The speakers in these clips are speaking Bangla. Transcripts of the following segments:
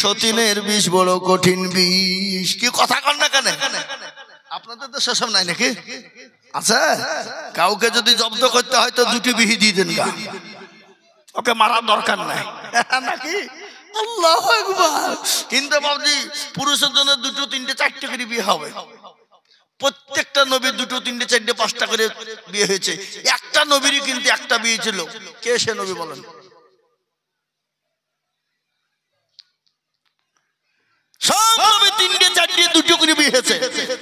সতীনের বিষ বড় কঠিন বিষ। কি কথা কন না কেন? আপনাদের তো সেসব নাই নাকি? আচ্ছা, কাউকে যদি জব্দ করতে হয় তো দুটি বিহি দিয়ে দেন, ওকে মারার দরকার নাই নাকি? আল্লাহু আকবার। কিন্তু বাবজি পুরুষের জন্য দুটো তিনটে চারটে করে বিয়ে হবে। প্রত্যেকটা নবীর দুটো তিনটে চারটে পাঁচটা করে বিয়ে হয়েছে। একটা নবীরই কিন্তু একটা বিয়ে ছিল। কে সে নবী বলেন? সব নবী তিনটে চারটে দুটো করে বিয়ে হয়েছে,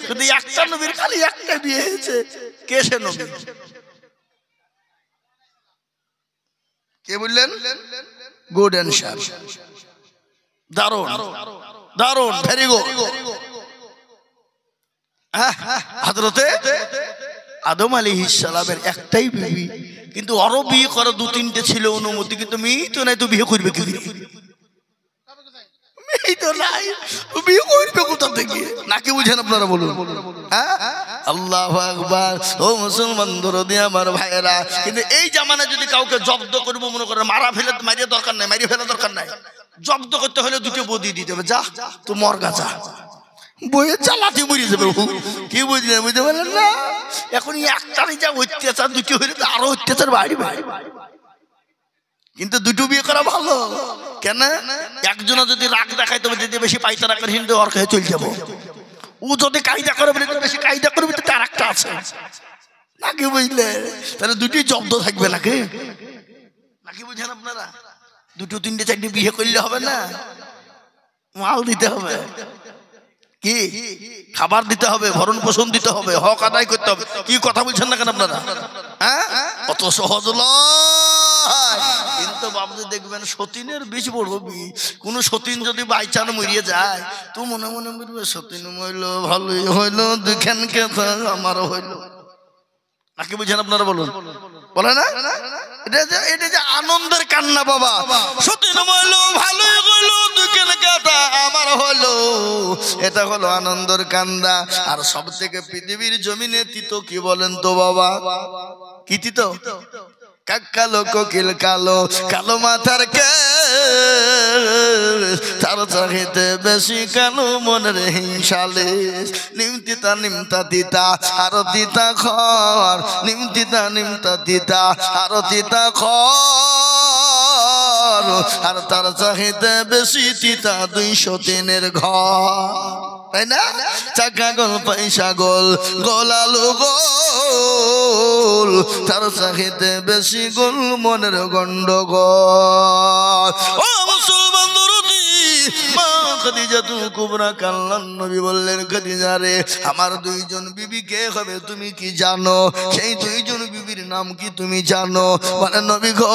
কিন্তু একটা নবীর খালি একটা বিয়ে হয়েছে। কে সে নবী? কে বললেন? গুড অ্যান্সার, দারুণ দারুণ, ভেরি গুড। হযরতে আদম আলাইহিস সালামের একটাই বিবি, কিন্তু আরো বিয়ে করা দু তিনটে ছিল অনুমতি, কিন্তু মেয়ে তো নাই, তো বিয়ে করবে কি করে? মেয়ে তো নাই, বিয়ে করবে কোথা থেকে? নাকি বুঝেন আপনারা বলুন? আল্লাহু আকবার। ও মুসলমান দরদি আমার ভাইয়েরা, কিন্তু এই জামানায় যদি কাউকে জব্দ করবো মনে করে, মারিয়ে দরকার নাই, মারিয়ে ফেলা দরকার নাই। জব্দ করতে হলে দুটো বদি দিতে হবে। যা তো মরগা যা, বইয়ে চালাতে মরিয়ে যাবে। কি বুঝলেন? বুঝতে পারলেন না? এখন একটারই যা অত্যাচার, দুটো হলে তো আরো অত্যাচার বাড়বে। কিন্তু দুটো বিয়ে করা ভালো। কেন? একজনে যদি রাগ দেখায় তবে যদি বেশি পাইতে রাখার হিন্দু ওর কাছে চলে যাবো। ও যদি কায়দা করে বলে বেশি কায়দা করবে, তো তার একটা আছে নাকি? বুঝলে? তাহলে দুটি জব্দ থাকবে নাকি? নাকি বুঝেন আপনারা? দুটো তিনটে চারটে বিয়ে করলে হবে না, মাল দিতে হবে, কি খাবার দিতে হবে, ভরণ পোষণ দিতে হবে, হক আদায় করতে হবে। কি কথা বলছেন না কেন আপনারা? অত সহজ নয়। কিন্তু বাবু দেখবেন সতীনের বিষ বড় বিষ। কোন সতীন যদি বাইচান মরিয়ে যায় তো মনে মনে বলবে সতীন মরল ভালোই হইলো, দুখান কথা আমারও হইলো। নাকি বুঝেন আপনারা? বলুন, বলে না? এটা যে আনন্দের কান্না বাবা। সতীন মরল ভালোই হইলো, দুখান কথা আমার হলো, এটা হলো আনন্দের কান্দা। আর সব থেকে পৃথিবীর জমিনে তিত কি বলেন তো বাবা? কি তিত? কালো কোকিল কালো, কালো মাথার কে, তার চাহিতে বেশি কালো মনের হিংসালে। নিমতিতা নিমতা তিতা আরো তিতা খর, নিমতিতা নিমতা তিতা আরো তিতা খর, আর তার চাহিতে বেশি তিতা 203 ঘর। তাই না? চাকা গোল পয়সা গোল, গোল আলু গোল, তার চাহিতে বেশি গোল মনের গন্ডগোল। ও মুসলমান দরদি, মা খাদিজা কুবরা কাল্লান নবী বললেন, খাদিজা রে, আমার দুইজন বিবি কে হবে তুমি কি জানো? সেই দুইজন বিবির নাম কি তুমি জানো? মানে নবী গো,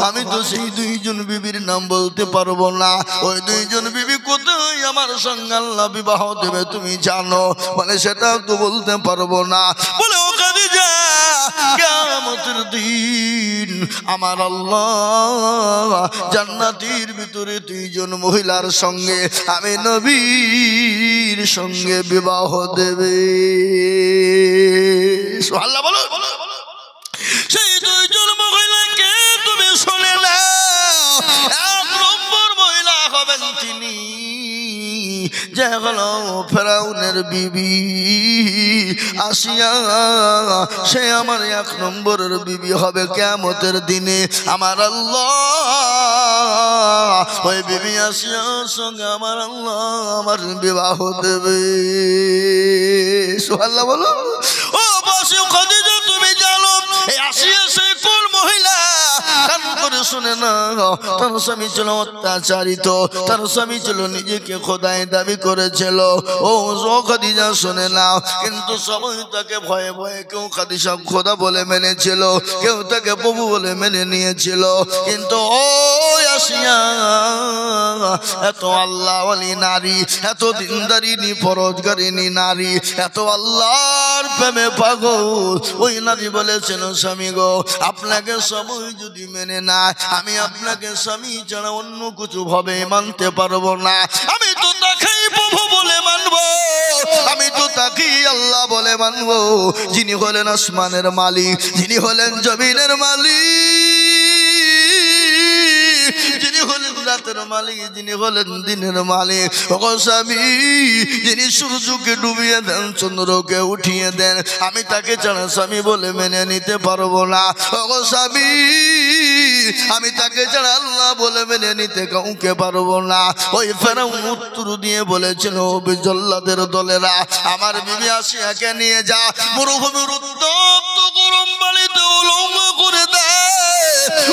আমি তো সেই দুইজন বিবির নাম বলতে পারবো না। ওই দুইজন বিবি কোথায় আমার সঙ্গে আল্লাহ বিবাহ দেবে তুমি জানো? মানে সেটা তো বলতে পারবো না। বলে ও খাদিজা, কিয়ামতের দিন আমার আল্লাহ জান্নাতের ভিতরে দুইজন মহিলার সঙ্গে আমি নবীর সঙ্গে বিবাহ দেবে। সুবহানাল্লাহ বলো। সেই দুইজন মহিলাকে তুমি শুনে নাও। এক নম্বর মহিলা হবেন তিনি যে হলো ফেরাউনের বিবি আসিয়া। সে আমার এক নম্বরের বিবি হবে কিয়ামতের দিনে। আমার আল্লাহ ওই বিবি আসিয়ার সঙ্গে আমার আল্লাহ আমার বিবাহ দেবে। সুবহানাল্লাহ বলো। ও বাসি খাদিজা, তুমি জানো এই আসিয়া সে কোন মহিলা? কান করে শুনে না। তার স্বামী ছিল অত্যাচারিত, তার স্বামী ছিল নিজেকে খোদাই দাবি করেছিল। ও খাদিজা শুনে নাও, কিন্তু সবাই তাকে ভয়ে ভয়ে, কেউ খাদিজা খোদা বলে মেনেছিল, কেউ তাকে প্রভু বলে মেনে নিয়েছিল। কিন্তু ও আসিয়া এত আল্লাহওয়ালি নারী, এত দিনদারিনী ফরজগারিনী নারী, এত আল্লাহর প্রেমে পাগল। ওই নারী বলেছিল, স্বামী গো, আপনাকে সবাই যদি মেনে না, আমি আপনাকে স্বামী ছাড়া অন্য কিছু ভাবে মানতে পারবো না। আমি তো তাকেই প্রভু বলে মানবো, আমি তো তাকেই আল্লাহ বলে মানবো, যিনি হলেন আসমানের মালিক, যিনি হলেন জমিনের মালিক, যিনি হলেন রাতের মালিক, যিনি হলেন দিনের মালিক। ওগো স্বামী, যিনি সূর্যকে ডুবিয়ে দেন, চন্দ্রকে উঠিয়ে দেন, আমি তাকে ছাড়া স্বামী বলে মেনে নিতে পারবো না। ওগো স্বামী, আমি তাকে ছাড়া আল্লাহ বলে মেনে নিতে কাউকে পারবো না। ওই ফেরাউন উত্তর দিয়ে বলেছিল, জল্লাদের দলেরা আমার বিবি আসিয়াকে নিয়ে যা, মরুভূমির উত্তপ্ত গরম বালিতে উলঙ্গ করে দেয়,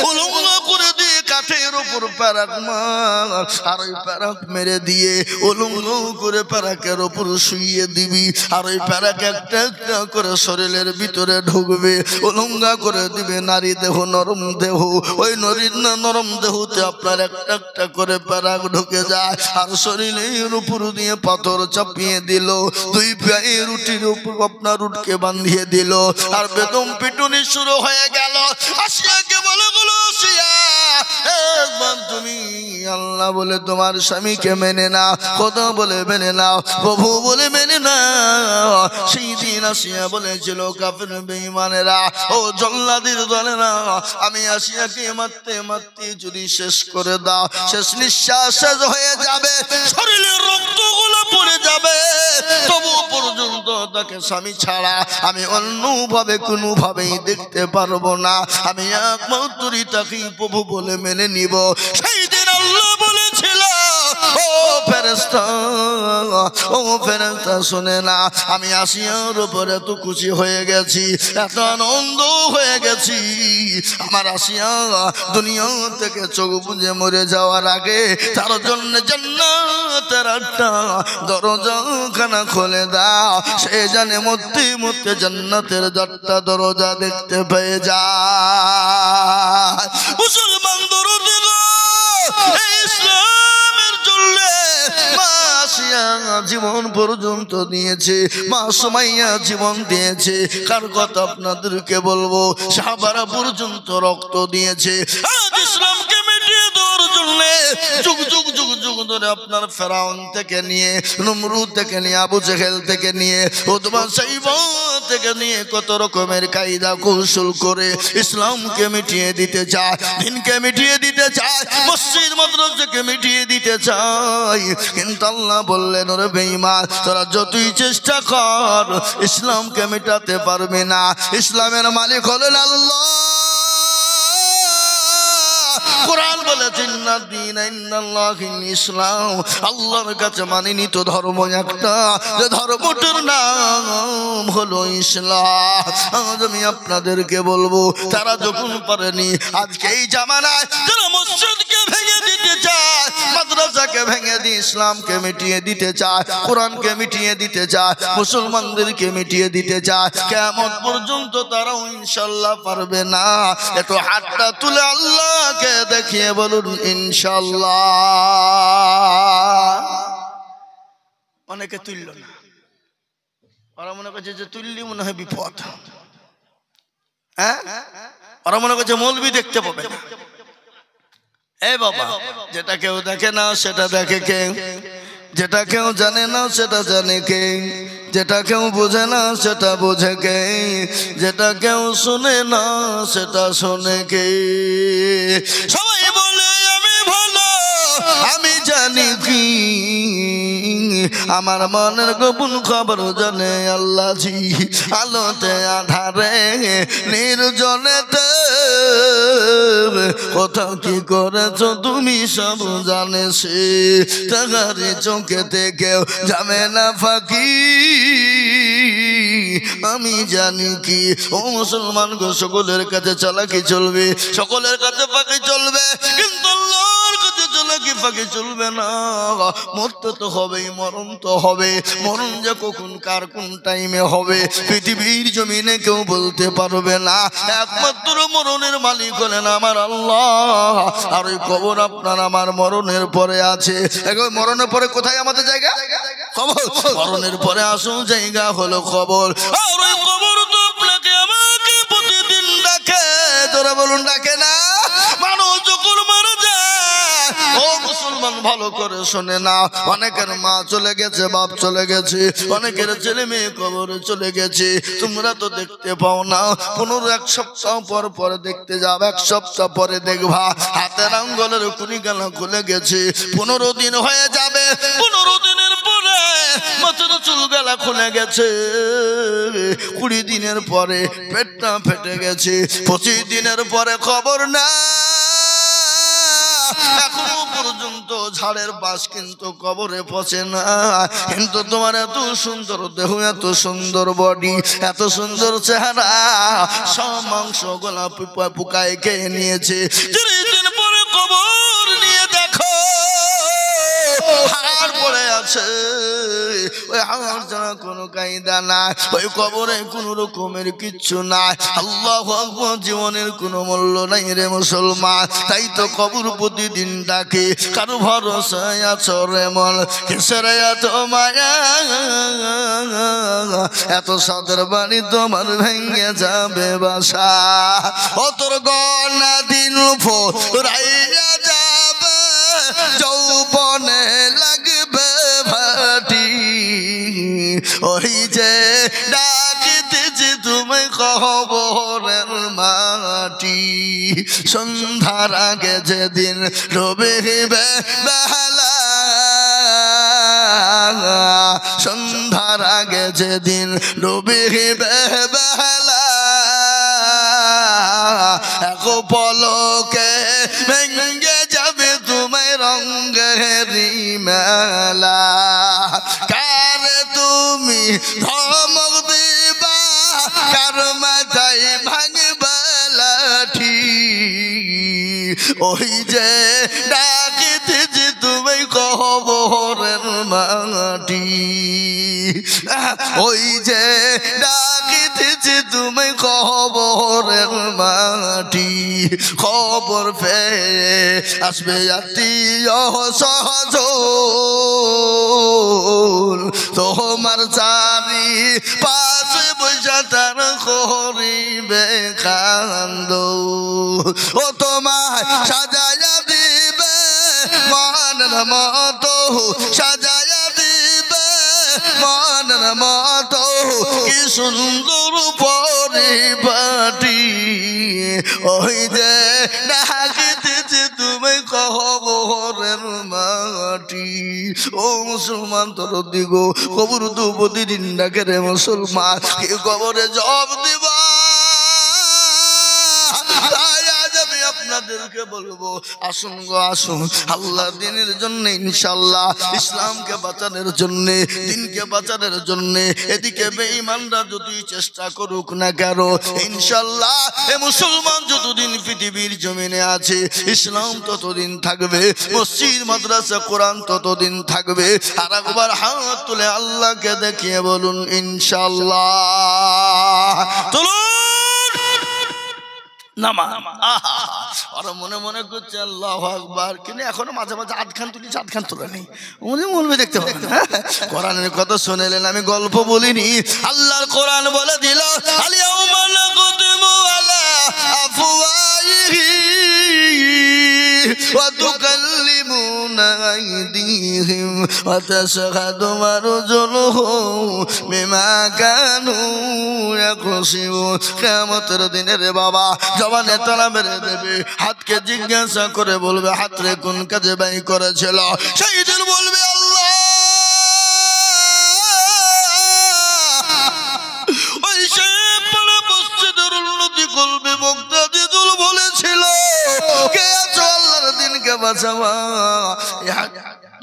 উলঙ্গ করে দিয়ে কাঠের উপর প্যারাক মার, আর ওই প্যারাক মেরে দিয়ে উলঙ্গ করে প্যারাকের উপর শুইয়ে দিবি, আর ওই প্যারাক একটা একটা করে শরীরের ভিতরে ঢুকবে, উলঙ্গা করে দিবে। নারী দেহ, নরম দেহ, ওই নরম দেহতে আপনার একটা একটা করে প্যারাক ঢুকে যায়, আর শরীরের উপর দিয়ে পাথর চাপিয়ে দিল, দুই পায়ে রুটির উপর আপনার উটকে বাঁধিয়ে দিল, আর বেদম পিটুনি শুরু হয়ে গেল। আসিয়াকে বলে, বলো আসিয়া, একবার তুমি আল্লাহ বলে তোমার স্বামীকে মেনে নাও, খোদা বলে মেনে নাও, প্রভু বলে মেনে নাও। সেই দিন আসিয়া বলেছিল, কাফের বেঈমানেরা, ও জল্লাদের দলেরা, আমি আসিয়াকে মারতে মারতে যদি শেষ করে দাও, শেষ নিঃশ্বাস শেষ হয়ে যাবে, শরীরের রক্তগুলো পড়ে যাবে, তবু পর্যন্ত তাকে স্বামী ছাড়া আমি অন্যভাবে কোনোভাবেই দেখতে পারবো না, আমি একমাত্রই তাকে প্রভু বলে মেনে নিব। সেই দিন আল্লাহ বলেছিল, ও ফেরেশতা, ও ফেরেশতা শুনে না, আমি আসিয়ার উপরে এত খুশি হয়ে গেছি, এত আনন্দ হয়ে গেছি, আমার আসিয়া দুনিয়া থেকে চোখ বুজে মরে যাওয়ার আগে তার জন্য জান্নাতের একটা দরজা খানা খুলে দাও, সে জানে মরতে মরতে জান্নাতের 4টা দরজা দেখতে পেয়ে যায়। মুসলমান দরদি গো, ইসলামের জন্য মা আসিয়া জীবন পর্যন্ত দিয়েছে, মা সুমাইয়া জীবন দিয়েছে। কার কথা আপনাদেরকে বলবো, সাহাবারা পর্যন্ত রক্ত দিয়েছে আজ ইসলামকে মিটিয়ে দেওয়ার জন্য। যুগ যুগ যুগ যুগ ধরে আপনার ফেরাউন থেকে নিয়ে, নমরুদ থেকে নিয়ে, আবু জেহেল থেকে নিয়ে, উতবা সাইবা থেকে নিয়ে কত রকমের কায়দা কৌশল করে ইসলামকে মিটিয়ে দিতে চায়, দিনকে মিটিয়ে দিতে চায়, মসজিদ মাদ্রাসাকে মিটিয়ে দিতে চায়। কিন্তু আল্লাহ বললেন, ওরে বেঈমান, তোরা যতই চেষ্টা কর ইসলামকে মেটাতে পারবে না। ইসলামের মালিক হলেন আল্লাহ। কোরআন বলেছে, ইসলাম, আল্লাহর কাছে মানিনিত ধর্ম একটা, যে ধর্মটার নাম হলো ইসলাম। আজ আমি আপনাদেরকে বলবো, তারা যখন পারেনি, আজকে এই জামানায় যারা মসজিদকে ভেঙে দিতে চায়, মাদ্রাসাকে ভেঙে দিয়ে ইসলামকে মিটিয়ে দিতে চায়, কোরআনকে মিটিয়ে দিতে চায়, মুসলমানদেরকে মিটিয়ে দিতে চায়, কিয়ামত পর্যন্ত তারাও ইনশাআল্লাহ পারবে না। একটু হাতটা তুলে আল্লাহকে দেখিয়ে বলুন ইনশাআল্লাহ। অনেকে তুলল না, ওরা মনে করছে যে তুললি মনে হয় বিপদ, হ্যাঁ, ওরা মনে করছে মৌলবি দেখতে পাবে না। এ বাবা, যেটা কেউ দেখে না সেটা দেখে কে, যেটা কেউ জানে না সেটা জানে কে, যেটা কেউ বোঝে না সেটা বোঝে কে, যেটা কেউ শুনে না সেটা শোনে কে। সবাই বলে আমি ভালো, আমি জানি কি, আমার মনের গোপন খবর জানে আল্লাহ জি। আলোতে আধারে নির্জনেতে কোথাও কি করেছো তুমি সব জানে সে, তাহারে চোখেতে কেউ যাবে না ফাঁকি, আমি জানি কি। ও মুসলমান গো, সকলের কাছে চালাকি চলবে, সকলের কাছে ফাঁকি চলবে, কিন্তু আল্লাহর কাছে চালাকি ফাঁকি চলবে না। মরতে তো হবেই, মরণ তো হবে, মরণ যে কখন কার কোন টাইমে হবে পৃথিবীর জমিনে কেউ বলতে পারবে না। একমাত্র মরণের মালিক হলেন আমার আল্লাহ। আর ওই কবর আপনার আমার মরণের পরে আছে। মরণের পরে কোথায় আমাদের জায়গা? কবর। মরণের পরে আসল জায়গা হলো কবর। আর ওই কবর তো আপনাকে আমাকে প্রতিদিন ডাকে, তোরা বলুন ডাকে না? মানুষ যখন মারা যায়, ও মুসলমান মুসলমান ভালো করে শোনে না, অনেকের মা চলে গেছে, বাপ চলে গেছে, অনেকের ছেলে মেয়ে কবরে চলে গেছে, তোমরা তো দেখতে পাও না। 15 সপ্তাহ পর পরে দেখতে যাবে, 1 সপ্তাহ পরে দেখবা হাতের আঙ্গুলের কুড়িখানা খুলে গেছে। 15 দিন হয়ে যাবে, 15 দিনের পরে মাথার চুলগুলা খুলে গেছে, 20 দিনের পরে পেটটা ফেটে গেছে, 25 দিনের পরে খবর না। এখনো পর্যন্ত ঝাড়ের বাস কিন্তু কবরে পচে না। কিন্তু তোমার এত সুন্দর দেহ, এত সুন্দর বডি, এত সুন্দর চেহারা, সব মাংস গোলা পোকায় খেয়ে নিয়েছে। 30 দিন পরে কবর নিয়ে দেখো হাড় পড়ে আছে, ওই হাড় ছাড়া কোনো কায়দা নাই, ওই কবরে কোন রকমের কিচ্ছু নাই। আল্লাহু আকবার, জীবনের কোনো মূল্য নাই রে মুসলমান। তাই তো কবর প্রতিদিন ডাকে, কারো ভরসায় আছো রে মন, কিসের এত মায়া, এত সাদের বাড়ি তোমার ভেঙে যাবে বাসা, ও তোর গনা দিন ফুরাইয়া যাবে, যৌবনে লাগবে ভাটি, ওই যে ডাকিতেছি তুমি কবরের মাটি। সন্ধ্যার আগে যেদিন ডুবিবে বেলা, সন্ধ্যার আগে যেদিন ডুবিবে বেলা, এক পলকে ভেঙে যাবে তোমায় রঙেরি মেলা। কারে তুমি ধমক দিবা, কার মাথায় ভাঙবা লাঠি, ওই যে ডাকিতেছি তুমি কবরের মাটি, ওই যে ডাকিতেছি তুমি কবরের মাটি। খবর পেয়ে আসবে আত্মীয় স্বজন, তোমার চারি পাশে বসে তার করিবে কান্দ, ও তোমায় সাজায়া দিবে মনের মতো, সাজায়া দিবে মনের মতো, কি সুন্দর পরিপাটি, ওই যে ডাকিতেছি তুমি কবরের মাটি। ও মুসলমান তোর দিগো, কবর তো প্রতিদিন ডাকে রে মুসলমান, কে কবরে জবাব দিবা। আপনাদেরকে বলবো, আসুন গো আসুন, আল্লাহ দিনের জন্য, ইনশাআল্লাহ ইসলামকে বাঁচানোর জন্য, দিনকে বাঁচানোর জন্য, এদিকে বেঈমানরা যদি চেষ্টা করুক না কেন, ইনশাআল্লাহ এ মুসলমান যতদিন পৃথিবীর জমিনে আছে, ইসলাম ততদিন থাকবে, মসজিদ মাদ্রাসা কোরআন ততদিন থাকবে। আর একবার হাত তুলে আল্লাহকে দেখিয়ে বলুন ইনশাআল্লাহ। চলুন নামা। ওরা মনে মনে করছে আল্লাহু আকবার, কিন্তু এখনো মাঝে মাঝে আধখান তুলিছে, আধখান তোলা নেই। উনি বলবে দেখতে পাবেন, কোরআনের কথা শুনেলেন, আমি গল্প বলিনি। আল্লাহর কোরআন বলে দিল, আলিয়াউমা নাকতিমু আলা আফওয়াহিহিম ওয়া তুকাল্লিমুনা আইদিহিম ওয়া তাশহাদু আরজুলুহুম বিমা কানু ইয়াকসিবুন। কিয়ামতের দিনে রে বাবা, জবানে তালা মেরে দেবে, হাতকে জিজ্ঞাসা করে বলবে হাত রে কোন কাজে ব্যয় করেছিল, সেই দিন বলবে আল্লাহ। ওই সে পরে মসজিদের উন্নতি করবে, মুক্তাদিদুল বলেছিল কে আছো আল্লাহর দিনকে বাঁচাবা,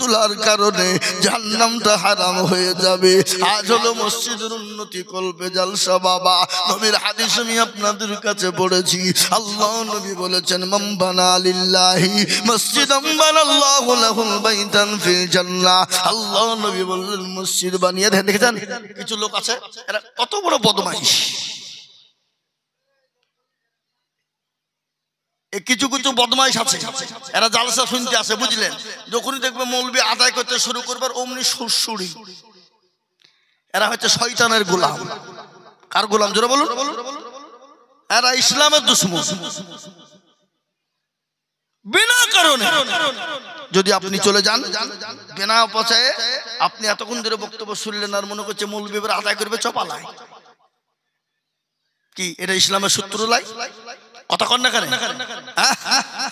তোলার কারণে জাহান্নামটা হারাম হয়ে যাবে। আজ হলো মসজিদের উন্নতি করবে জালসা বাবা, নবীর হাদিস আমি আপনাদের কাছে পড়েছি। আল্লাহ নবী বলেছেন, মান বানা লিল্লাহি মসজিদান বানাল্লাহু লাহুল বাইতান ফিল জান্নাহ। আল্লাহ নবী বললেন মসজিদ বানিয়ে দেন। দেখেছেন কিছু লোক আছে, এরা কত বড় বদমাইশ, কিছু কিছু বদমাইশ আছে, এরা জালসা শুনতে আসে, বুঝলেন? যখনই দেখবে মৌলবি আদায় করতে শুরু করবার অমনি সুরসুরি, এরা হচ্ছে শয়তানের গোলাম। কার গোলাম জোরে বলুন? এরা ইসলামের দুশমন। বিনা কারণে যদি আপনি চলে যান বিনা পচায়ে, আপনি এতক্ষণ ধরে বক্তব্য শুনলেন আর মনে করছে মৌলবী আদায় করবে চপালায়, কি এটা ইসলামের সূত্র লাই? কথা কন না কেন?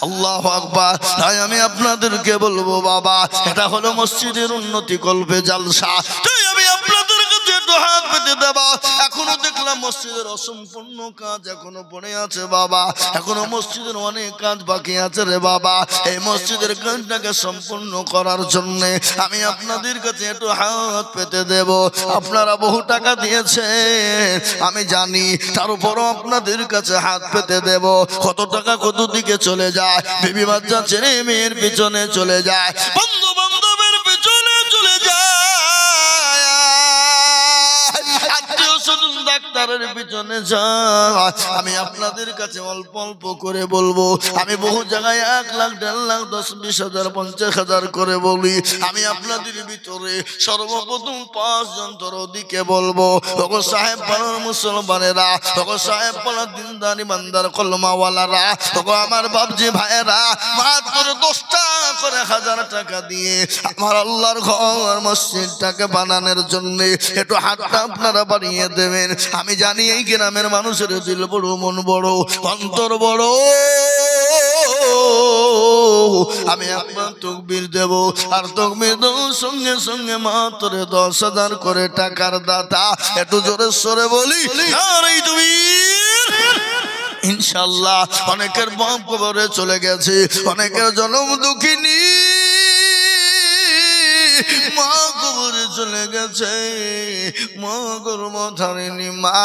আল্লাহু আকবার। তাই আমি আপনাদেরকে বলবো বাবা, এটা হলো মসজিদের উন্নতি কল্পে জালসা। তাই আমি আপনাদের কাছে একটু হাত পেতে দেবা। এখনো দেখলাম মসজিদের অসম্পূর্ণ কাজ এখনো পড়ে আছে বাবা, এখনো মসজিদের অনেক কাজ বাকি আছে রে বাবা। এই মসজিদের কাজটাকে সম্পূর্ণ করার জন্য আমি আপনাদের কাছে একটু হাত পেতে দেব। আপনারা বহু টাকা দিয়েছেন আমি জানি, তার উপরও আপনাদের কাছে হাত পেতে দেব। কত টাকা কত দিকে চলে যায়, বিবি বাচ্চা ছেলে মেয়ের পিছনে চলে যায়, বন্ধু বান্ধবের পিছনে চলে যায়, আত্মীয় স্বজন ডাক্তারের পিছনে যায়। আমি আপনাদের কাছে অল্প অল্প করে বলবো। আমি বহু জায়গায় 1 লাখ 1.5 লাখ 10, 20 হাজার 50 হাজার করে বলি। আমি আপনাদের ভিতরে সর্বপ্রথম 5 জন দরদিকে বলবো, ওগো সাহেব পাড়ার মুসলমানেরা, ওগো সাহেব পাড়ার দিনদারি বান্দার কলমাওয়ালারা, ওগো আমার বাপজি ভাইয়েরা, মাত্র 10 টাকা করে 1000 টাকা দিয়ে আমার আল্লাহর ঘর মসজিদটাকে বানানোর জন্য একটু হাতটা আপনারা বাড়িয়ে দেবেন। আমি জানি এই গ্রামের মানুষের দিল বড়, মন বড়, অন্তর বড়। আমি আপনার তকবীর দেব, আর তকবীর দেওয়ার সঙ্গে সঙ্গে মাত্র 10,000 করে টাকার দাতা একটু জোরে সরে বলি নারে তাকবীর। ইনশাআল্লাহ অনেকের বাপ কবরে চলে গেছে, অনেকের জন্ম দুঃখিনী মা কবরে চলে গেছে, মা গর্ব ধারেনি, মা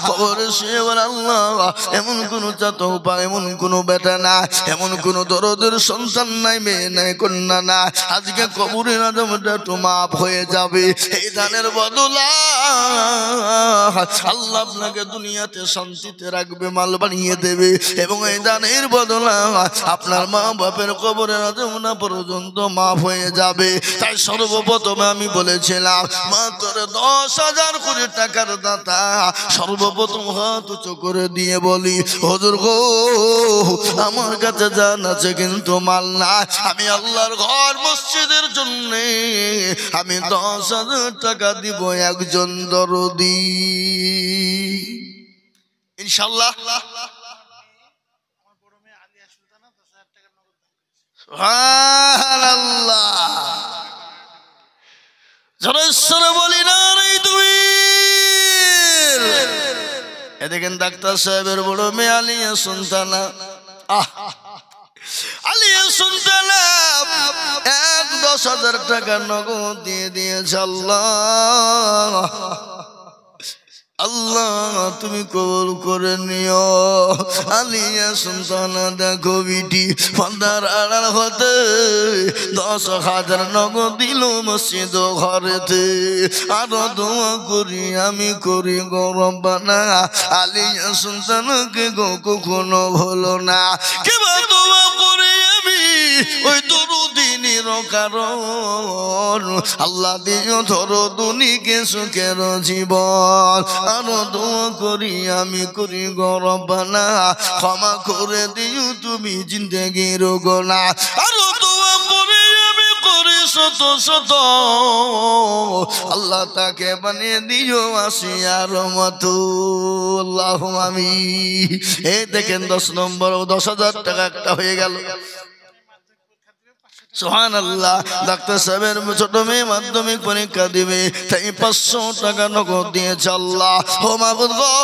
কবরে শুয়ে বলে আল্লাহ এমন কোন চাতক, এমন কোন বেটা না, এমন কোন দরদের সন্তান নাই, মেয়ে নাই, কন্যা না, আজকে কবরের আদমটা একটু মাফ হয়ে যাবে। এই দানের বদলা আল্লাহ আপনাকে দুনিয়াতে শান্তিতে রাখবে, মাল বানিয়ে দেবে, এবং এই দানের বদলা আপনার মা বাপের কবরের আদমটা পর্যন্ত মাফ হয়ে যাবে। তাই সর্বপ্রথমে আমি বলেছিলাম মাত্র 10,000 করে টাকার দাতা সর্বপ্রথম হাত উঁচু করে দিয়ে বলি, হুজুর গো আমার কাছে জান আছে কিন্তু মাল না, আমি আল্লাহর ঘর মসজিদের জন্য আমি 10,000 টাকা দিব একজন দরদি। ইনশাআল্লাহ সুবহানাল্লাহ জোরে বলি না রে তুমি। এদিকেন ডাক্তার সাহেবের বড় মেয়ে আলিয়া সুলতানা, আলিয়া সুলতানা 10,000 টাকা নগদ দিয়ে দিয়েছে। আল্লাহ আল্লাহ তুমি কবুল করে নিও। আলিয়া সুলতানা দেখো বিটি ফান্দার আড়াল হতে 10,000 নগদ দিল মসজিদ ঘরেতে। আরো দোয়া করি আমি করি গরবানা, আলিয়া সুলতানাকে গো কখনো ভুলো না। কেবা দোয়া করি আমি ওই দরুদিনীর কারণ, আল্লাহ দিও ধরো দুনিকে সুখের জীবন। আরো দোয়া করি আমি করি গরবানা, ক্ষমা করে দিও তুমি জিন্দেগির গোনা। আরো দোয়া করি আমি করি শত শত, আল্লাহ তাকে বানিয়ে দিও আসিয়ার মতো। আল্লাহুম্মা আমিন। এই দেখেন 10 নম্বর 10,000 টাকা একটা হয়ে গেল। সুবহানাল্লাহ। ডাক্তার সাহেবের ছোট মেয়ে মাধ্যমিক পরীক্ষা দিবে, তাই 500 টাকা নগদ দিয়েছে। আল্লাহ ও মাবুদ গো,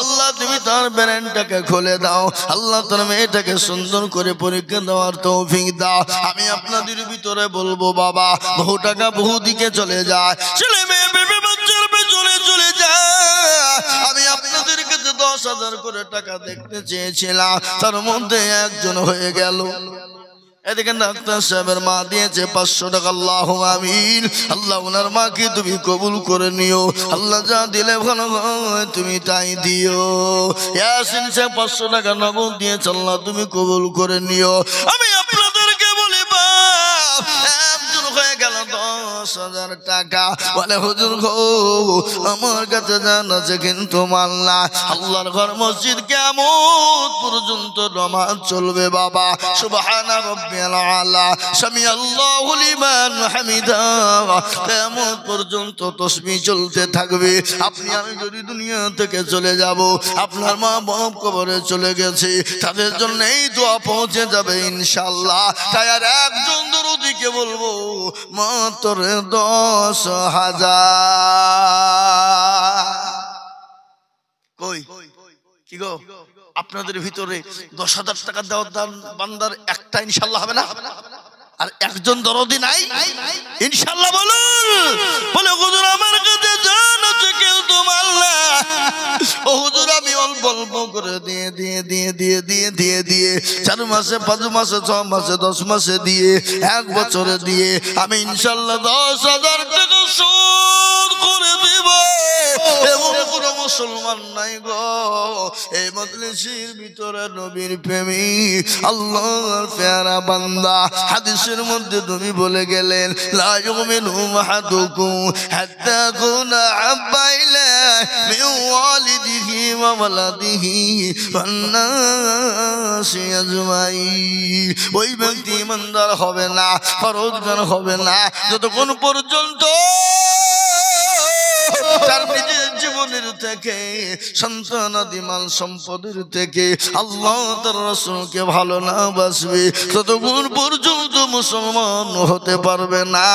আল্লাহ তুমি তার ব্রেনটাকে খুলে দাও, আল্লাহ তার মেয়েটাকে সুন্দর করে পরীক্ষা দেওয়ার তৌফিক দাও। আমি আপনাদের ভিতরে বলবো বাবা, বহু টাকা বহু দিকে চলে যায়, ছেলে মেয়ে বেবি বাচ্চার পেছনে চলে যায়। আমি আপনাদের কাছে 10,000 করে টাকা দেখতে চেয়েছিলাম, তার মধ্যে একজন হয়ে গেল। এদিকে ডাক্তার সাহেবের মা দিয়েছে 500 টাকা। আল্লাহুম্মা আমিন। আল্লাহ ওনার মাকে তুমি কবুল করে নিও, আল্লাহ যা দিলে ভালো হয় তুমি তাই দিও। ইয়াসিন সাহেব 500 টাকা নগদ দিয়েছে, আল্লাহ তুমি কবুল করে নিও। আমি আপনাদেরকে বলি বাপ, একজন হয়ে গেল 10,000 টাকা। বলে হুজুর গো আমার কাছে জান আছে কিন্তু মাল না। আল্লাহর ঘর মসজিদ কিয়ামত পর্যন্ত নামাজ চলবে বাবা। সুবহানা রাব্বিয়াল আলা সামি আল্লাহু লিমান হামিদা, কিয়ামত পর্যন্ত তাসবিহ চলতে থাকবে। আপনি আমি যদি দুনিয়া থেকে চলে যাব, আপনার মা বাপ কবরে চলে গেছে, তাদের জন্য এই দোয়া পৌঁছে যাবে ইনশাআল্লাহ। তাই আর একজন দরদীকে বলবো মাত্র 10,000। কই কি গো আপনাদের ভিতরে 10,000 টাকা দেওয়ার দান বান্দার একটা ইনশাআল্লাহ হবে না? আর একজন দরদি নাই ইনশাআল্লাহ বলুন। বলে হুজুর আমার কাছে জান আছে কিন্তু মাল না। ও হুজুর আমি অল্প অল্প করে দিয়ে 4 মাসে 5 মাসে 6 মাসে 10 মাসে দিয়ে 1 বছরে দিয়ে আমি ইনশাআল্লাহ 10,000 টাকা শোধ করে দিব। এমন কোন মুসলমান নাই গো এই মজলিসের ভিতরে নবীর প্রেমিক আল্লাহর পেয়ারা বান্দা। হাদিসের মধ্যে নবী বলে গেলেন লা ইউমিনু আহাদুকুম হাত্তা কুনা আব্বা ইলাইহি মিন ওয়ালিদিহি ওয়া ওয়ালাদিহি ওয়ান নাসি আজমাইন। ওই ব্যক্তি ইমানদার হবে না, পরহেজগার হবে না যতক্ষণ পর্যন্ত তার নিজের জীবনের থেকে সন্তানাদি মাল সম্পদের থেকে আল্লাহ তার রাসূলকে ভালো না বাসবে ততক্ষণ পর্যন্ত মুসলমান হতে পারবে না,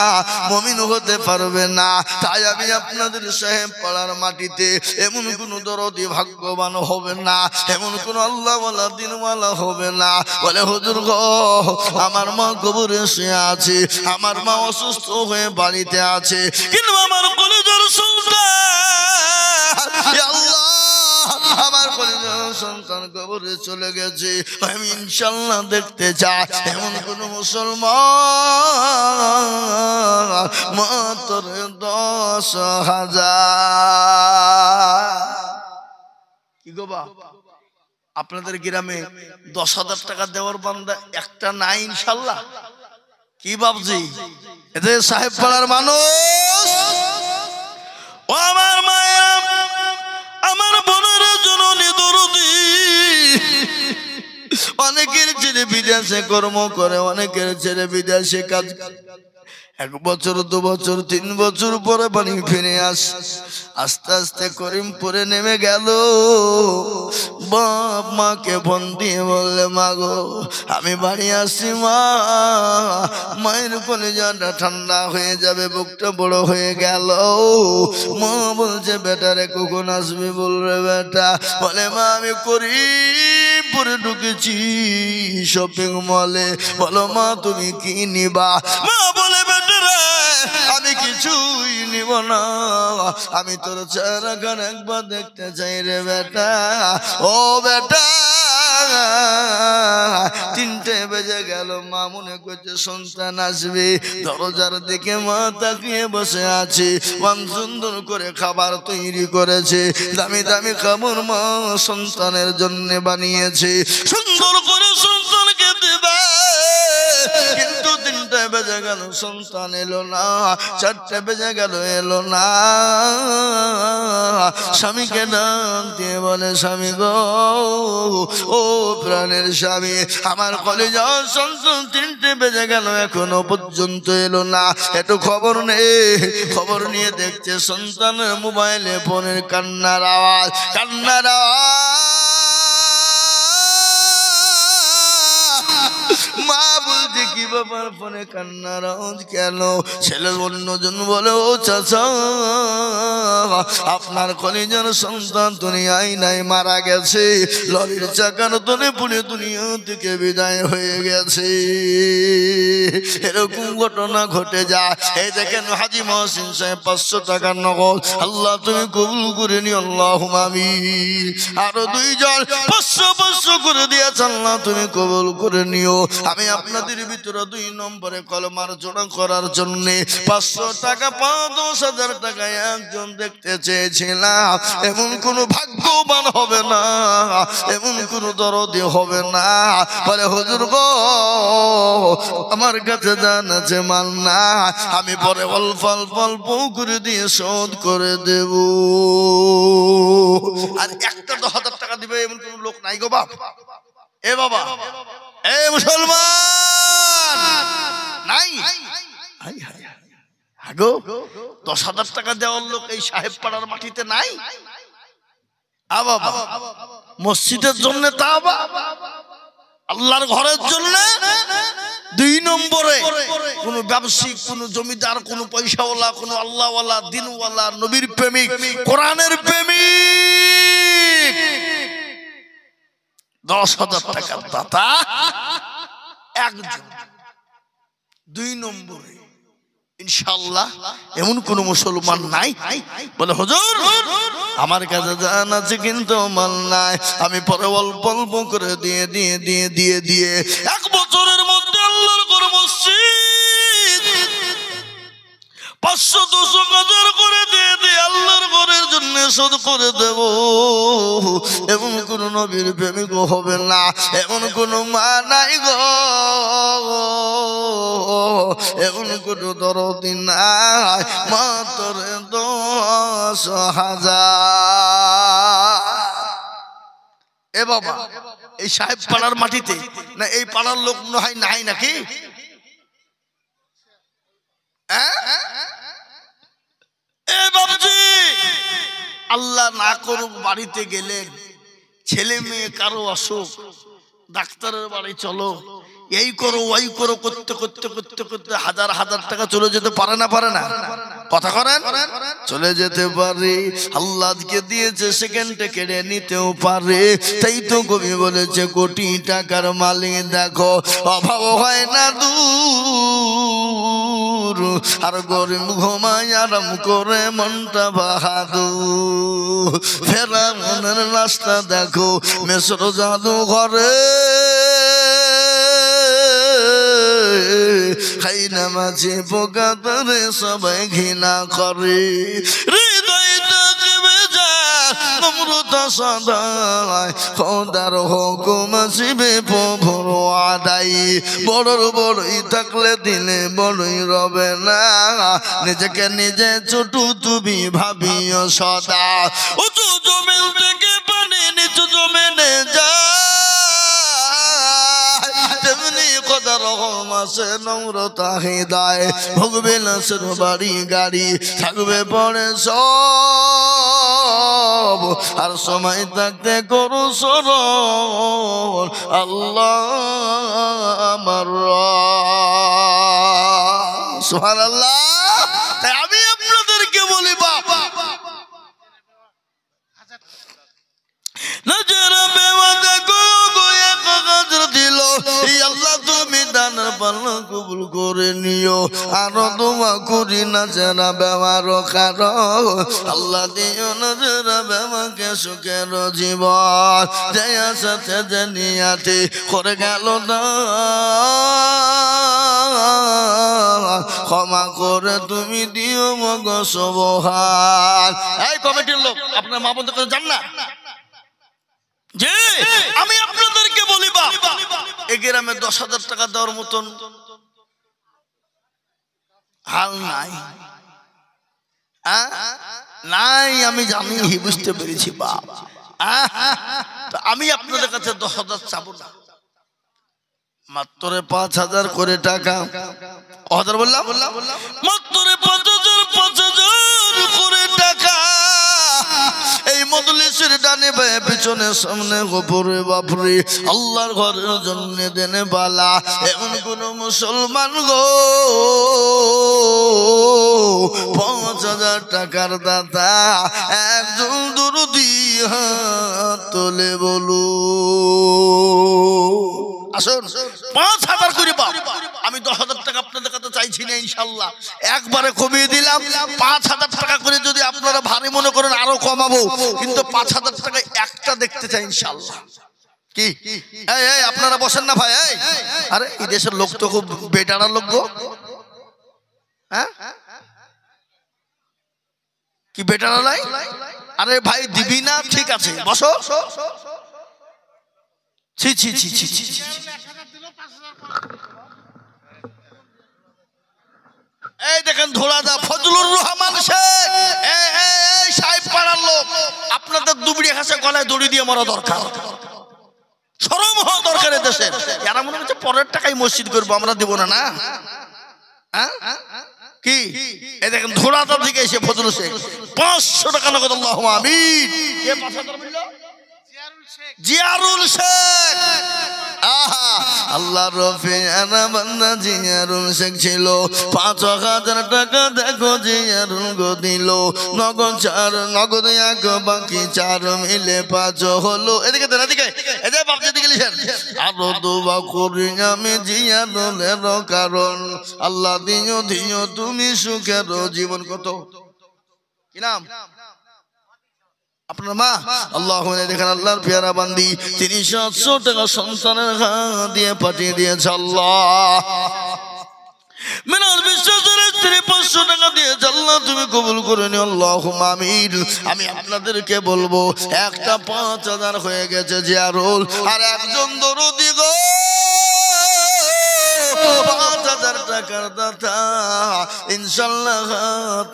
মুমিন হতে পারবে না। তাই আমি আপনাদের সাহেব পাড়ার মাটিতে এমন কোন দরদি ভাগ্যবান হবে না, এমন কোন আল্লাহওয়ালা দিনওয়ালা হবে না। বলে হুজুর গো আমার মা কবরে শুয়ে আছে, আমার মা অসুস্থ হয়ে বাড়িতে আছে, কিন্তু আমার কলিজার আমার সন্তান কবরে চলে গেছে, আমি ইনশাআল্লাহ দেখতে চাই এমন কোন মুসলমান মাত্র 10,000। কি গো বা আপনাদের গ্রামে 10,000 টাকা দেওয়ার বান্দা একটা নাই ইনশাআল্লাহ? কি বাবজি এদের সাহেব পাড়ার মানুষ, ও আমার মায়া আমার বোনের জননী দরদি। অনেকের ছেলে বিদেশে কর্ম করে, অনেকের ছেলে বিদেশে কাজ, 1 বছর 2 বছর 3 বছর পরে বাড়ি ফিরে আস্তে আস্তে করিমপুরে নেমে গেল। বাপ মাকে ফোন দিয়ে বললে মা গো আমি বাড়ি আসছি মা। মায়ের কলিজাটা ঠান্ডা হয়ে যাবে, বুকটা বড় হয়ে গেল। মা বলছে বেটা রে কখন আসবি? বলবে বেটা, বলে মা আমি করিমপুরে ঢুকেছি শপিং মলে। বলো মা তুমি কি নিবা? মা বলে আমি কিছুই নিব না, আমি তোর চেহারাখান একবার দেখতে চাই রে বেটা। ও বেটা 3টে বেজে গেল, মা মনে করছে সন্তান আসবে। দরজার দিকে মা তাকিয়ে বসে আছে, সুন্দর করে খাবার তৈরি করেছে, দামি দামি খাবার মা সন্তানের জন্য বানিয়েছে, সুন্দর করে সন্তানকে দিবে। কিন্তু 3টে বেজে গেল সন্তান এলো না, 4টে বেজে গেল এলো না। স্বামীকে ডাক দিয়ে বলে স্বামী গো ও প্রাণের স্বামী আমার কলিজার সন্তান 3টে বেজে গেল এখনো পর্যন্ত এলো না, একটু খবর নেই। খবর নিয়ে দেখছে সন্তানের মোবাইলে ফোনের কান্নার আওয়াজ। মা বলছে কি ব্যাপার ফোনে কান্নার আওয়াজ কেন? ছেলে অন্যজন বলে ও চাচা আপনার কলিজার সন্তান দুনিয়ায় নাই, মারা গেছে, লরির চাকার তলে পুড়ে দুনিয়া থেকে বিদায় হয়ে গেছে। এরকম ঘটনা ঘটে যায়। এই দেখেন হাজী মহসিন সাহেব 500 টাকার নগদ, আল্লাহ তুমি কবুল করে নিও আল্লাহুম্মা আমিন। আরো 2 জন 500 করে দিয়েছে, আল্লাহ তুমি কবুল করে নিও। আমি আপনাদের ভিতরে ভিতরে 2 নম্বরে কলমার জোড়া করার জন্য 500 টাকা 10,000 টাকা একজন দেখতে চেয়েছিলাম। এমন কোন ভাগ্যবান হবে না, এমন কোন দরদি হবে না বলে হুজুর গো আমার কাছে জান আছে মাল না, আমি পরে অল্প অল্প অল্প করে দিয়ে শোধ করে দেব। আর একটা 10,000 টাকা দিবে এমন কোন লোক নাই গো বাপ। এ বাবা, এ মুসলমান নাই। আগো 10,000 টাকা দেওয়ার লোক এই সাহেব পাড়ার মাটিতে নাই। বাবা মসজিদের জন্য তা আল্লাহর ঘরের জন্য 2 নম্বরে কোন ব্যবসায়িক, কোন জমিদার, কোন পয়সাওয়ালা, কোন আল্লাহওয়ালা, দিনওয়ালা, নবীর প্রেমিক, কোরআনের প্রেমিক 10,000 টাকার দাতা একজন। 2 নম্বরে ইনশাআল্লাহ এমন কোন মুসলমান নাই বলে হুজুর আমার কাছে জান আছে কিন্তু মাল নাই, আমি পরে অল্প অল্প করে দিয়ে দিয়ে দিয়ে দিয়ে দিয়ে 1 বছরের মধ্যে আল্লাহর ঘর মসজিদ 500-200,000 করে দিয়ে দিয়ে আল্লাহর ঘরের জন্য শোধ করে দেব। এমন কোন নবীর প্রেমিক হবে না, এমন কোন মা নাই গো, এমন কোন দরদি নাই, মাত্র 10,000। এ বাবা এই সাহেব পাড়ার মাটিতে না এই পাড়ার লোক নয় নাই নাকি? আল্লাহ না করুক বাড়িতে গেলেন, ছেলে মেয়ে কারো অসুখ, ডাক্তারের বাড়ি চলো, এই করো ওই করো করতে করতে করতে করতে 1,000 টাকা চলে যেতে পারে না? পারে না? কথা করেন, চলে যেতে পারে। আল্লাহকে দিয়েছে সেকেন্ডে কেড়ে নিতেও পারে। তাই তো কবি বলেছে কোটি টাকার মালিক দেখো অভাব হয় না দূর, আর গরিব ঘুমায় আরাম করে মনটা বাহাদুর। ফেরাউনের রাস্তা দেখো মিশর জাদু ঘরে, খাইনা মাঝে পোকা ধরে সবাই ঘৃণা করে। হৃদয় থাকবে যার নম্রতা সদায়, খোদার হুকুম আসিবে প্রভুর আদায়। বড়র বড়ই থাকলে দিলে বড়ই রবে না, নিজেকে নিজে ছোট তুমি ভাবিও সদা। উঁচু জমিন থেকে পানি নিচু জমিনে যায়, তেমনি কথা রকম আছে নম্রতা হৃদয়। ভোগবে লাশের বাড়ি গাড়ি থাকবে পরে সব, আর সময় থাকতে করো স্মরণ আল্লাহ আমার সুবহানাল্লাহ। তাই আমি আপনাদেরকে বলি বাবা নজর বেওয়াদা গো গোয়া কাগজ দিল, এই আল্লাহ তুমি দানের পাল্লা কবুল করে নিও। আরো দোয়া করি না যারা ব্যবহার কারো, আল্লাহ দিও না যারা ব্যবহারকে সুখের জীবন। জয়া সাথে জানিয়াতে করে গেল না, ক্ষমা করে তুমি দিও মগ সুবহান। এই কমিটির লোক আপনার মা বন্ধু করে যান না যে আমি আপনাদেরকে বলি এই গ্রামে 10,000 টাকা দেওয়ার মতন হাল নাই, নাই আমি জানি, বুঝতে পেরেছি বাপ। আমি আপনাদের কাছে 10,000 চাবো না, মাত্র 5,000 করে টাকা। 1000 বললাম, মাত্র 5,000 করে টাকা। এই মজলিসের ডানে বায়ে পিছনে সামনে গোপরে বাপরে আল্লাহর ঘরের জন্য দেনে বালা এমন কোন মুসলমান গো 5,000 টাকার দাতা একজন দরদি হাত তোলে বলো। আসুন 5,000 করে বাপ, আমি 10,000 টাকা আপনাদের কাছে চাইছি না, ইনশাল্লাহ একবারে কমিয়ে দিলাম। 5,000 টাকা করে যদি আপনারা ভারী মনে করেন আরো কমাবো, কিন্তু 5,000 টাকা একটা দেখতে চাই ইনশাল্লাহ। কি এই এই আপনারা বসেন না ভাই। এই আরে এই দেশের লোক তো খুব বেটারা লোক গো। হ্যাঁ কি বেটারা লাই? আরে ভাই দিবি না, ঠিক আছে বসো। ছি ছি ছি ছি ছি। এই দেখেন ধোলাদা ফজলুর রহমান শেখ, এই সাহেব পাড়ার লোক। আপনাদের দুবড়ি হাসে গলায় দড়ি দিয়ে মরা দরকার, শরম হওয়া দরকার দেশে। এরা মনে হচ্ছে পরের টাকায় মসজিদ করবো, আমরা দেবো না। না কি এই দেখেন ধোলাদা থেকে এসে ফজলু শেখ 500 টাকা নগদ। আল্লাহু আমিন। কে 5000 বলল? জিয়ারুল শেখ। আহা আল্লাহ রফিয়ানা বান্দা জিয়ারুল শেখ ছিল। 5000 টাকা দেখো জিয়ারুল গো দিল। নগদ 4, নগদ 1, বাকি 4 মিলে 5 হলো। এদিকে দেন, এদিকে এদিকে বাপ যেদিকে লিখেন। আরো দোয়া করি আমি জিয়ারুলের কারণ আল্লাহ দিও দিও তুমি সুখের জীবন। কত কি নাম আপনার মা? আল্লাহ দেখেন আল্লাহর পেয়ারা বান্দি 300 টাকা সন্তানের হাত দিয়ে পাঠিয়ে দিয়েছে। আল্লাহ মিনাল বিশ্বাসের স্ত্রী 500 টাকা দিয়েছে। আল্লাহ তুমি কবুল করে নিও। আল্লাহুম্মা আমিন। আমি আপনাদেরকে বলবো একটা 5000 হয়ে গেছে জিয়ারুল, আর একজন দরদি গো 5000 টাকার দাতা ইনশাআল্লাহ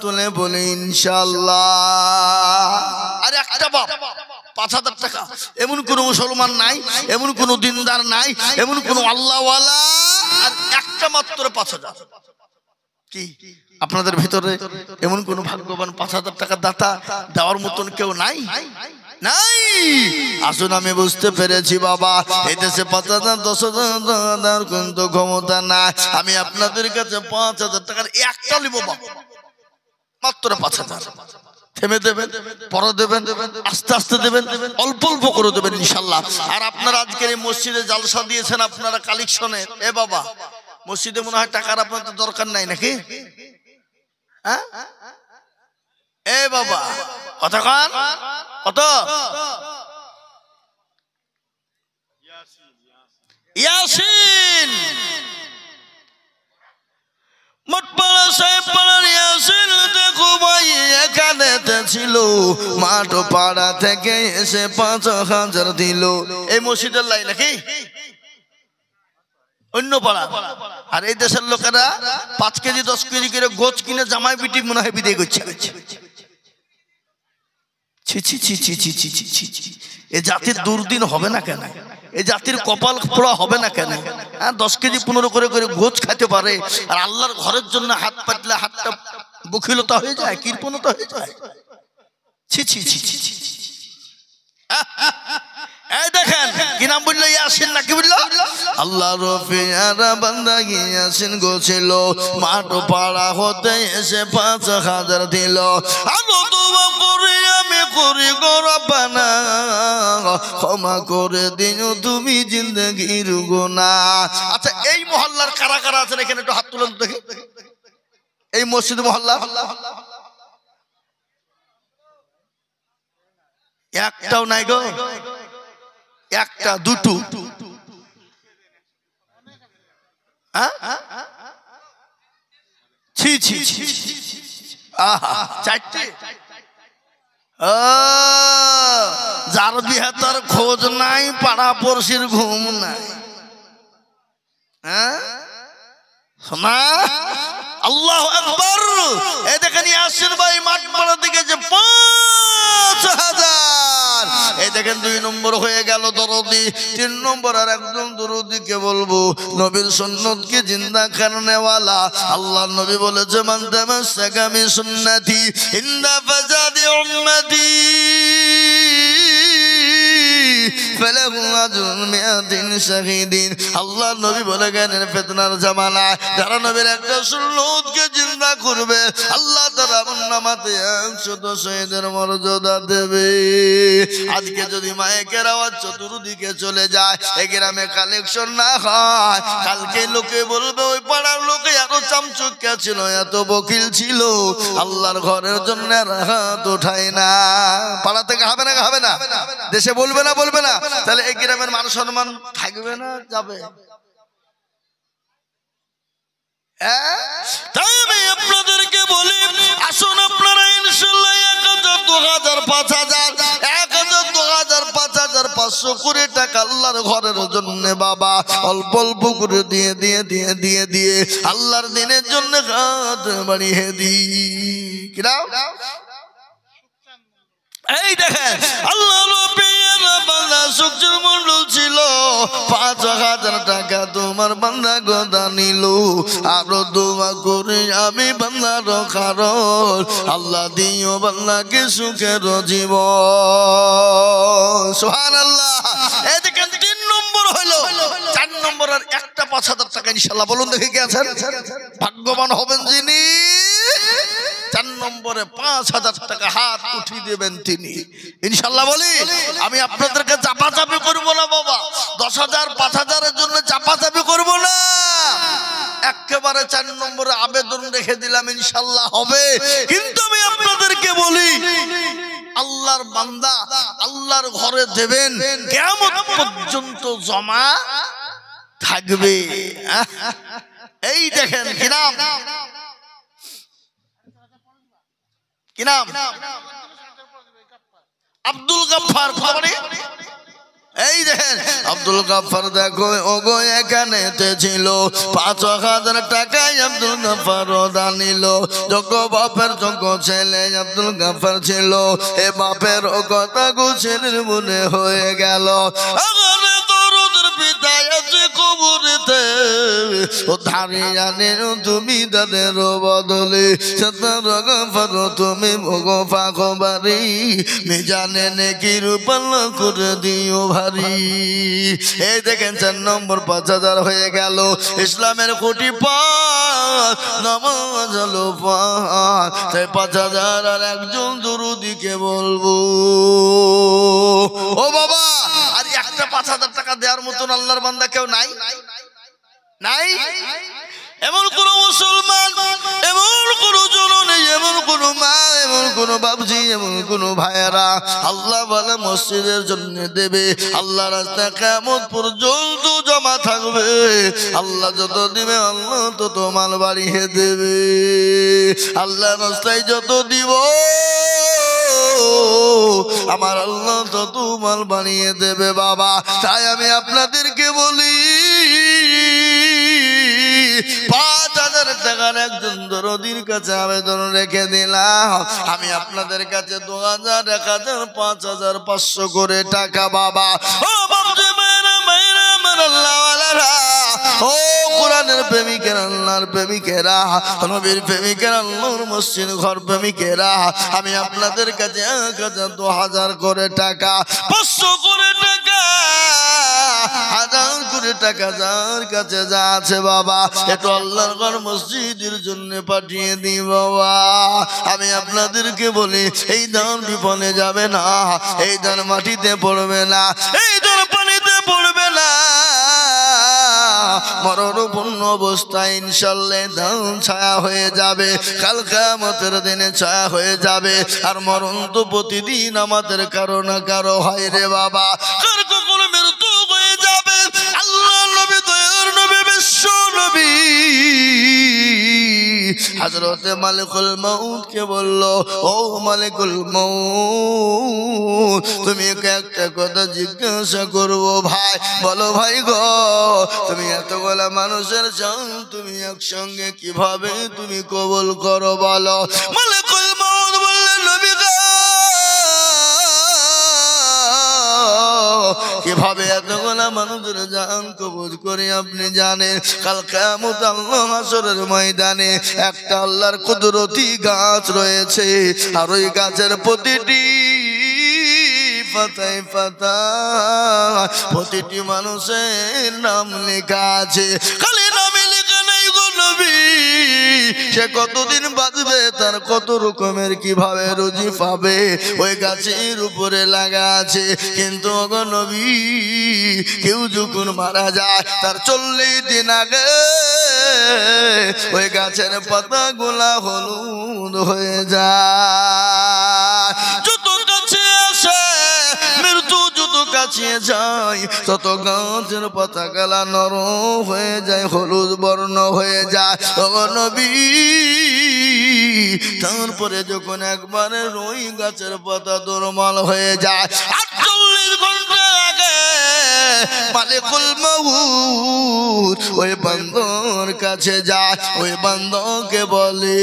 তুলে বলে ইনশাআল্লাহ। আর একটা বাপ 5000 টাকা, এমন কোন মুসলমান নাই, এমন কোন দিনদার নাই, এমন কোন আল্লাহওয়ালা, আর একটা মাত্র 5000। কি আপনাদের ভিতরে এমন কোন ভাগ্যবান 5000 টাকার দাতা দেওয়ার মতন কেউ নাই? নাই। আসুন আমি বুঝতে পেরেছি বাবা, এই দেশে 5000 10,000 কিন্তু ক্ষমতা নাই। আমি আপনাদের কাছে 5000 টাকার একটা নিব বাবা, মাত্র 5000। থেমে দেবেন, পরে দেবেন, আস্তে আস্তে দেবেন, অল্প অল্প করে দেবেন ইনশাল্লাহ। আর আপনারা আজকের এই মসজিদে জালসা দিয়েছেন আপনারা কালেকশনে। এ বাবা মসজিদে মনে হয় টাকার আপনাদের দরকার নাই নাকি? হ্যাঁ এ বাবা কতক্ষণ কত? ইয়াসিন মঠপাড়া সাহেব পাড়ার ইয়াসিন দেখো ভাই এখানে ছিল। মাঠ পাড়া থেকে এসে 5000 দিল। এই মসজিদের লাই নাকি অন্য পাড়া? আর এই দেশের লোকেরা 5 কেজি 10 কেজি করে গোছ কিনে জামাই বিটি মনে হয় বিদায় করছে। ছি ছি ছি ছি ছি ছি ছি ছি। এ জাতির দুর্দিন হবে না কেন? এই জাতির কপাল পোড়া হবে না কেন? হ্যাঁ 10 কেজি 15 করে করে গোছ খাইতে পারে, আর আল্লাহর ঘরের জন্য হাত পাতলে হাতটা বখিলতা হয়ে যায়, কৃপণতা হয়ে যায়। ছি ছি ছি ছি ছি। এই দেখেন কি নাম বললো? ইয়াসিন নাকি বললো? আল্লাহ রফিয়ারা বান্দা ইয়াসিন গো ছিল। মাঠ পাড়া হতে এসে 5000 দিল। আলো দোয়া করে আমি করি গো রব্বানা, ক্ষমা করে দিও তুমি জিন্দেগির গুনাহ। আচ্ছা এই মহল্লার কারা কারা আছেন এখানে একটু হাত তুলেন দেখি। এই মসজিদ মহল্লা একটাও নাই গো? একটা দুটো ছি ছি ছি। আহা 4টে। যার বিয়ে তার খোঁজ নাই, পাড়া পড়শির ঘুম নাই। হ্যাঁ শোনা আল্লাহু আকবার। এই দেখেন ইয়াসিন ভাই মাঠ পাড়া দিকে যে 5000। এই দেখেন 2 নম্বর হয়ে গেল দরদি। 3 নম্বর আর একজন দরদিকে বলবো নবীর সুন্নতকে জিন্দা করনে ওয়ালা। আল্লাহ নবী বলেছে মান তামাসসাকা বি সুন্নতি ইন্দা ফাসাদি উম্মতি ফালাহু আজরুন মিআতিন শাহীদিন। আল্লাহ নবী বলে গেলেন ফিতনার জামানায় যারা নবীর একটা সুন্নতকে জিন্দা করবে আল্লাহ তাআলা জান্নাতে 100 শহীদের মর্যাদা দেবে। আজকে যদি মাইকের আওয়াজ চতুর্দিকে চলে যায়, এই গ্রামে কালেকশন না হয়, কালকে লোকে বলবে ওই পাড়ার লোকে এত চামচুক্কা ছিল, এত বকিল ছিল, আল্লাহর ঘরের জন্য হাত ওঠায় না। পাড়া থেকে হবে না হবে না? দেশে বলবে না তাহলে এই গ্রামের মান সম্মান থাকবে না যাবে তাই আমি আপনাদেরকে বলি আসুন আপনারা ইনশাআল্লাহ 1000 2000 5000 1000 2000 5000 500 করে টাকা আল্লাহর ঘরের জন্য বাবা অল্প অল্প করে দিয়ে আল্লাহর দিনের জন্য হাত বাড়িয়ে দিই কিরাও এই দেখেন আল্লাহ নবীর বান্দা সুখের মণ্ডল ছিল 5000 টাকা তোমার বান্দা গোদা নিল আরো দোয়া করে আমি বান্দার কারণ আল্লাহ দিও বান্দাকে সুখের জীবন সুবহানাল্লাহ এই দেখেন 3 নম্বর হলো 4 নম্বরের একটা 5000 টাকা ইনশাআল্লাহ বলুন দেখি কে আছেন ভাগ্যবান হবেন যিনি 4 নম্বরে 5000 টাকা হাত উঠিয়ে দেবেন তিনি ইনশাআল্লাহ বলি আমি আপনাদেরকে চাপাচাপি করব না বাবা 10000 5000 এর জন্য চাপাচাপি করব না একেবারে 4 নম্বরে আবেদন রেখে দিলাম ইনশাআল্লাহ হবে কিন্তু আমি আপনাদেরকে বলি আল্লাহর বান্দা আল্লাহর ঘরে দেবেন কিয়ামত পর্যন্ত জমা থাকবে এই দেখেন কি নাম কি নাম আব্দুল গফফার খবরে এই দেখেন আব্দুল গফফার দেখো ওগো এখানেতে ছিল 5000 টাকায় আব্দুল গফফার দানিল যোগ্য বাপের যোগ্য ছেলে আব্দুল গফফার ছিল এ বাপের কথা গুছের মনে হয়ে গেল ওগো দরুদের পিতা আছে কবরেতে ও ধারিয়ানে তুমি তাদের বদলে সতর গফফার তুমি ভোগো ফাখবারি মিজানে নেকি রূপাল করে দিও এই দেখেন 4 নম্বর 5000 হয়ে গেল ইসলামের কোটি পাঁচ নামাজ হলো পাঁচ তাই 5000 আর একজন দুরুদিকে বলবো ও বাবা আর একটা 5000 টাকা দেওয়ার মতন আল্লাহর বান্দা কেউ নাই এমন কোন মুসলমান এমন কোন জননী এমন কোন মা এমন কোন বাবজি এমন কোন ভাইয়েরা আল্লাহ বলে মসজিদের জন্য দেবে আল্লাহ রাস্তা কিয়ামত পর্যন্ত জমা থাকবে আল্লাহ যত দিবে আল্লাহ তত মাল বাড়িয়ে দেবে আল্লাহ রাস্তায় যত দিব আমার আল্লাহ তত মাল বানিয়ে দেবে বাবা তাই আমি আপনাদেরকে বলি 5000 টাকার একজন দরদির কাছে আবেদন রেখে দিলাম আমি আপনাদের কাছে 2000 1000 5000 500 করে টাকা বাবা ও বাবজি মেরা আমার আল্লাহ ওয়ালারা ও কোরআনের প্রেমিকেরা আল্লাহর প্রেমিকেরা নবীর প্রেমিকেরা আল্লাহর মসজিদ ঘর প্রেমিকেরা আমি আপনাদের কাছে 1000 2000 করে টাকা 500 করে টাকা 1000 করে টাকা যার কাছে যা আছে বাবা একটু আল্লাহর ঘর মসজিদের জন্য পাঠিয়ে দিই বাবা আমি আপনাদেরকে বলি এই দান বিপনে যাবে না এই দান মাটিতে পড়বে না এই দান পানিতে পড়বে না মরণপূর্ণ অবস্থায় ইনশাআল্লাহ দান ছায়া হয়ে যাবে কাল কিয়ামতের দিনে ছায়া হয়ে যাবে আর মরণ তো প্রতিদিন আমাদের কারো না কারো হয় রে বাবা কার কখনো মৃত্যু হয়ে যাবে আল্লাহ নবী দয়ার নবী বিশ্ব নবী হযরতে মালিকুল মউত কে বলল ও মালিকুল মউত তুমি একটা কথা জিজ্ঞাসা করব ভাই বলো ভাই গো তুমি এতগুলা মানুষের জান তুমি একসঙ্গে কিভাবে তুমি কবুল করো বলো মালিকুল মউত বললেন নবী গো কিভাবে এতগুলা মানুষের জান কবুল করে আপনি জানেন কাল কিয়ামত আল্লাহ হাসরের ময়দানে একটা আল্লাহর কুদরতি গাছ রয়েছে আর ওই গাছের প্রতিটি পাতায় পাতায় প্রতিটি মানুষের নাম লেখা আছে খালি নামে লেখা নাই গো নবী সে কতদিন বাঁচবে তার কত রকমের কিভাবে রুজি পাবে ওই গাছের উপরে লাগা আছে কিন্তু গো নবী কেউ যখন মারা যায় তার 40 দিন আগে ওই গাছের পাতাগুলা হলুদ হয়ে যায় যত কাছে আসে মৃত্যু কাছে যায় তত গাছের পাতাগুলা নরম হয়ে যায়, হলুদ বর্ণ হয়ে যায়। ও নবী, তারপরে যখন একবারে ওই গাছের পাতা দুর্বল হয়ে যায়, 48 ঘন্টা আগে মালিকুল মউত ওই বান্দর কাছে যায়, ওই বান্দরকে বলে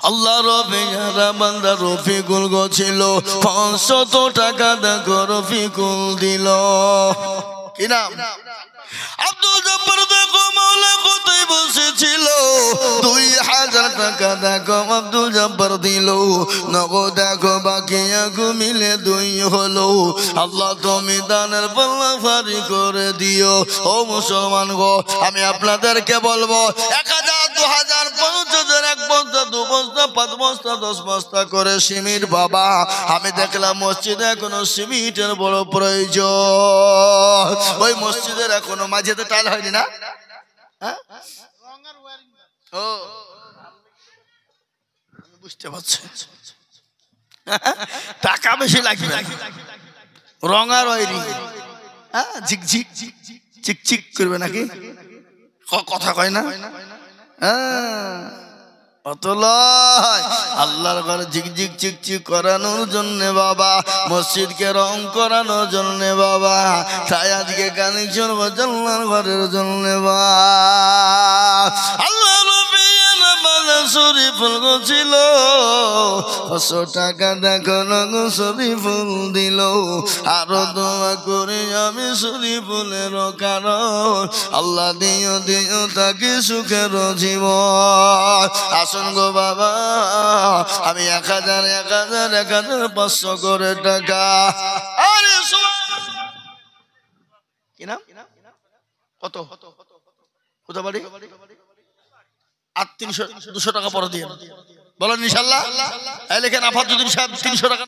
আল্লাহ রফিকুল বান্দা রফিকুল গো ছিল 500 টাকা দেখো রফিকুল দিল। কি নাম? আব্দুল জব্বার দেখো মাওলা কোথায় বসেছিল, 2000 টাকা দেখো আব্দুল জব্বার দিল। নগদ দেখো বাকি একু মিলে 2 হলো। আল্লাহ তুমি দানের পাল্লা ভারী করে দিও। ও মুসলমান গো, আমি আপনাদেরকে বলবো 1000, 2000, 5000, 1 বস্তা, 2 বস্তা, 5 বস্তা, 10 বস্তা করে সিমেন্ট বাবা। আমি দেখলাম মসজিদে এখনো সিমেন্টের বড় প্রয়োজন। ওই মসজিদের এখনো মাঝেতে টাইল হয়নি না? ও বুঝতে পারছি, টাকা বেশি লাগবে, রং আর ওয়ারিং ঝিকঝিক চিকচিক করবে নাকি? কথা কয় না? অত লয়, আল্লাহর ঘরে ঝিকঝিক চিকচিক করানোর জন্য বাবা, মসজিদকে রং করানোর জন্য বাবা, তাই আজকে কানেকশন আল্লাহর ঘরের জন্য বাবা। আল্লাহ শরীফুল ছিল 500 টাকা দেখো নগদ শরীফুল দিল। আরো দোয়া করে আমি শরীফুলের কারণ আল্লাহ দিও দিও তাকে সুখের জীবন। আসুন গো বাবা, আমি 1000, 1000, 1500 করে টাকা। আরে কি নাম? কত কোথা বাড়ি? 300, 200 টাকা পরে দিয়ে বলেন ইনশাআল্লাহ। লেখেন আফাদুদ্দিন সাহেব 300 টাকা।